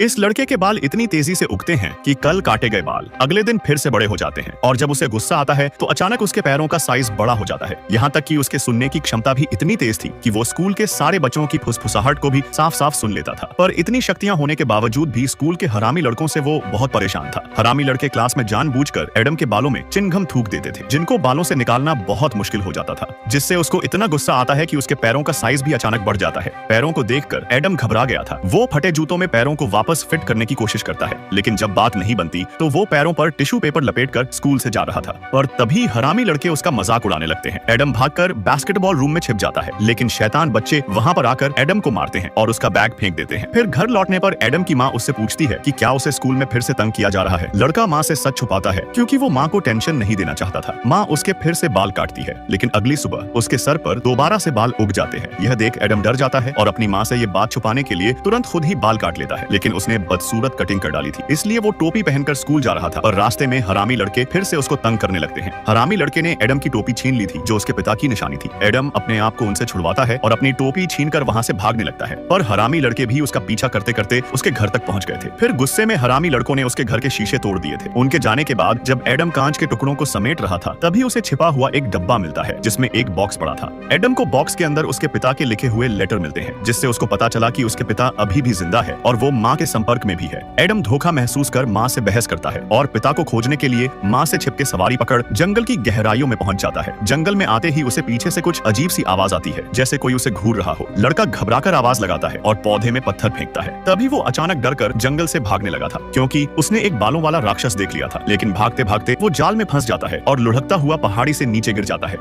इस लड़के के बाल इतनी तेजी से उगते हैं कि कल काटे गए बाल अगले दिन फिर से बड़े हो जाते हैं और जब उसे गुस्सा आता है तो अचानक उसके पैरों का साइज बड़ा हो जाता है। यहाँ तक कि उसके सुनने की क्षमता भी इतनी तेज थी कि वो स्कूल के सारे बच्चों की फुसफुसाहट को भी साफ साफ सुन लेता था। पर इतनी शक्तियां होने के बावजूद भी स्कूल के हरामी लड़कों से वो बहुत परेशान था। हरामी लड़के क्लास में जानबूझकर एडम के बालों में चिनघम थूक देते थे, जिनको बालों से निकालना बहुत मुश्किल हो जाता था, जिससे उसको इतना गुस्सा आता है कि उसके पैरों का साइज भी अचानक बढ़ जाता है। पैरों को देखकर एडम घबरा गया था। वो फटे जूतों में पैरों को वापस फिट करने की कोशिश करता है, लेकिन जब बात नहीं बनती तो वो पैरों पर टिश्यू पेपर लपेटकर स्कूल से जा रहा था। और तभी हरामी लड़के उसका मजाक उड़ाने लगते हैं। एडम भागकर बास्केटबॉल रूम में छिप जाता है, लेकिन शैतान बच्चे वहां पर आकर एडम को मारते हैं और उसका बैग फेंक देते हैं। फिर घर लौटने पर एडम की माँ उससे पूछती है कि क्या उसे स्कूल में फिर से तंग किया जा रहा है। लड़का माँ से सच छुपाता है क्योंकि वो माँ को टेंशन नहीं देना चाहता था। माँ उसके फिर से बाल काटती है, लेकिन अगली सुबह उसके सर पर दोबारा से बाल उग जाते हैं। यह देख एडम डर जाता है और अपनी माँ से ये बात छुपाने के लिए तुरंत खुद ही बाल काट लेता है, लेकिन उसने बदसूरत कटिंग कर डाली थी, इसलिए वो टोपी पहनकर स्कूल जा रहा था और रास्ते में हरामी लड़के फिर से उसको तंग करने लगते हैं। हरामी लड़के ने एडम की टोपी छीन ली थी, जो उसके पिता की निशानी थी। एडम अपने आप को उनसे छुड़वाता है और अपनी टोपी छीनकर वहां से भागने लगता है, पर हरामी लड़के भी उसका पीछा करते करते उसके घर तक पहुंच गए थे। फिर गुस्से में हरामी लड़कों ने उसके घर के शीशे तोड़ दिए थे। उनके जाने के बाद जब एडम कांच के टुकड़ों को समेट रहा था, तभी उसे छिपा हुआ एक डब्बा मिलता है जिसमें एक बॉक्स पड़ा था। एडम को बॉक्स के अंदर उसके पिता के लिखे हुए लेटर मिलते हैं, जिससे उसको पता चला कि उसके पिता अभी भी जिंदा है और वो माँ के संपर्क में भी है। एडम धोखा महसूस कर माँ से बहस करता है और पिता को खोजने के लिए माँ से छिपके सवारी पकड़ जंगल की गहराइयों में पहुंच जाता है। जंगल में आते ही उसे पीछे से कुछ अजीब सी आवाज आती है, जैसे कोई उसे घूर रहा हो। लड़का घबराकर आवाज लगाता है और पौधे में पत्थर फेंकता है। तभी वो अचानक डरकर जंगल से भागने लगा था, क्योंकि उसने एक बालों वाला राक्षस देख लिया था। लेकिन भागते भागते वो जाल में फंस जाता है और लुढ़कता हुआ पहाड़ी से नीचे गिर जाता है।